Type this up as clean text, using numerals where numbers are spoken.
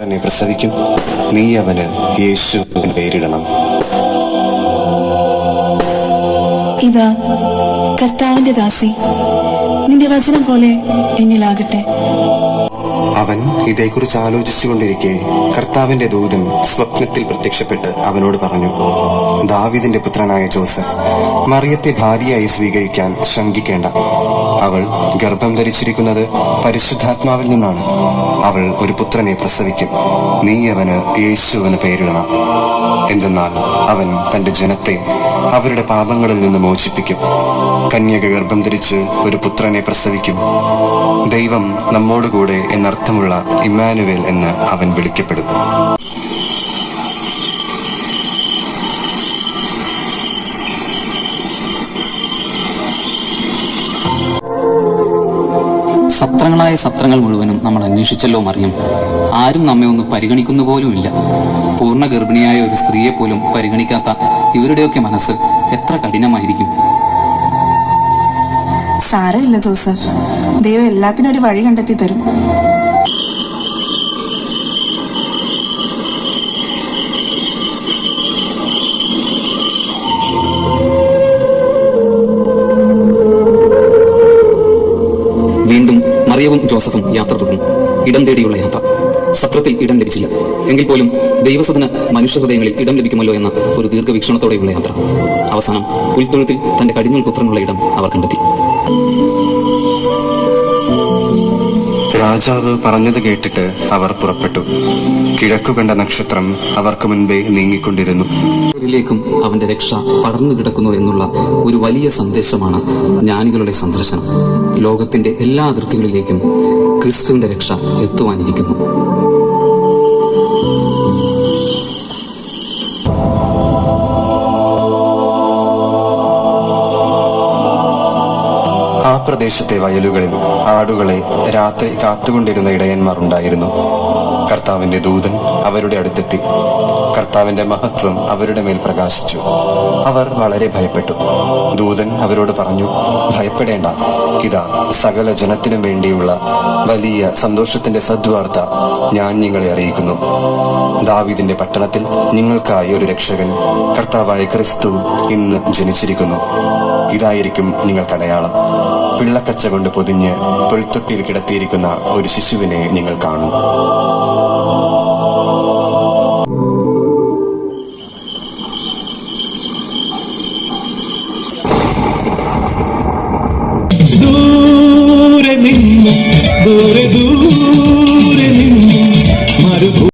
തന്നെ പ്രസവിക്കും, നീ അവന് യേശു എന്ന് പേരിടണം. ഇതാ കർത്താവിന്റെ ദാസി, നിന്റെ വചനം പോലെ എന്നിലാകട്ടെ. അവൻ ഇതേക്കുറിച്ച് ആലോചിച്ചുകൊണ്ടിരിക്കെ കർത്താവിന്റെ ദൂതൻ സ്വപ്നത്തിൽ പ്രത്യക്ഷപ്പെട്ട് അവനോട് പറഞ്ഞു, ദാവീദിന്റെ പുത്രനായ ജോസഫ്, മറിയത്തെ ഭാര്യയായി സ്വീകരിക്കാൻ ശങ്കിക്കേണ്ട. അവൾ ഗർഭം ധരിച്ചിരിക്കുന്നത് പരിശുദ്ധാത്മാവിൽ നിന്നാണ്. അവൾ ഒരു പുത്രനെ പ്രസവിക്കും, നീ അവന് യേശു എന്ന് പേരിടണം. എന്തെന്നാൽ അവൻ തന്റെ ജനത്തെ അവരുടെ പാപങ്ങളിൽ നിന്ന് മോചിപ്പിക്കും. കന്യക ഗർഭം ധരിച്ച് ഒരു പുത്രനെ പ്രസവിക്കും. ദൈവം നമ്മോടുകൂടെ എന്നർത്ഥമുള്ള ഇമ്മാനുവേൽ എന്ന് അവൻ വിളിക്കപ്പെടും. സത്രങ്ങളായ സത്രങ്ങൾ മുഴുവനും നമ്മൾ അന്വേഷിച്ചല്ലോ മറിയം. ആരും നമ്മെ ഒന്ന് പരിഗണിക്കുന്നു പോലുമില്ല. പൂർണ്ണ ഗർഭിണിയായ ഒരു സ്ത്രീയെ പോലും പരിഗണിക്കാത്ത ഇവരുടെയൊക്കെ മനസ്സ് എത്ര കഠിനമായിരിക്കും. സാരമില്ല ജോസഫ്, ദൈവം എല്ലാത്തിനും ഒരു വഴി കണ്ടെത്തി തരും. വീണ്ടും മറിയവും ജോസഫും യാത്ര തുടർന്നു. ഇടം തേടിയുള്ള യാത്ര. സത്രത്തിൽ ഇടം ലഭിച്ചില്ല. എങ്കിൽ പോലും ദൈവസുതന് മനുഷ്യഹൃദയങ്ങളിൽ ഇടം ലഭിക്കുമല്ലോ എന്ന ഒരു ദീർഘവീക്ഷണത്തോടെയുള്ള യാത്ര. അവസാനം പുൽത്തൊഴുത്തിൽ തന്റെ കടിഞ്ഞൂൽ പുത്രനുള്ള ഇടം അവർ കണ്ടെത്തി. രാജാവ് പറഞ്ഞത് കേട്ടിട്ട് അവർ പുറപ്പെട്ടു. കിഴക്കു കണ്ട നക്ഷത്രം അവർക്ക് മുൻപേ നീങ്ങിക്കൊണ്ടിരുന്നു. ിലേക്കും അവന്റെ രക്ഷ പടർന്നു കിടക്കുന്നു എന്നുള്ള ഒരു വലിയ സന്ദേശമാണ് ജ്ഞാനികളുടെ സന്ദർശനം. ലോകത്തിന്റെ എല്ലാ അതിർത്തികളിലേക്കും ക്രിസ്തുവിന്റെ രക്ഷ എത്തുവാനിരിക്കുന്നു. ആ പ്രദേശത്തെ വയലുകളിൽ ആടുകളെ രാത്രി കാത്തുകൊണ്ടിരുന്ന ഇടയന്മാർ ഉണ്ടായിരുന്നു. കർത്താവിന്റെ ദൂതൻ അവരുടെ അടുത്തെത്തി. കർത്താവിന്റെ മഹത്വം അവരുടെ മേൽ പ്രകാശിച്ചു. അവർ വളരെ ഭയപ്പെട്ടു. ദൂതൻ അവരോട് പറഞ്ഞു, ഭയപ്പെടേണ്ട. ഇതാ, സകല ജനത്തിനും വേണ്ടിയുള്ള വലിയ സന്തോഷത്തിന്റെ സദ്വാർത്ത ഞാൻ നിങ്ങളെ അറിയിക്കുന്നു. ദാവീദിന്റെ പട്ടണത്തിൽ നിങ്ങൾക്കായി ഒരു രക്ഷകൻ, കർത്താവായ ക്രിസ്തു, ഇന്ന് ജനിച്ചിരിക്കുന്നു. ഇതായിരിക്കും നിങ്ങൾക്കടയാളം. പിള്ളക്കച്ച കൊണ്ട് പൊതിഞ്ഞ് പുൽത്തൊട്ടിയിൽ കിടത്തിയിരിക്കുന്ന ഒരു ശിശുവിനെ നിങ്ങൾ കാണും.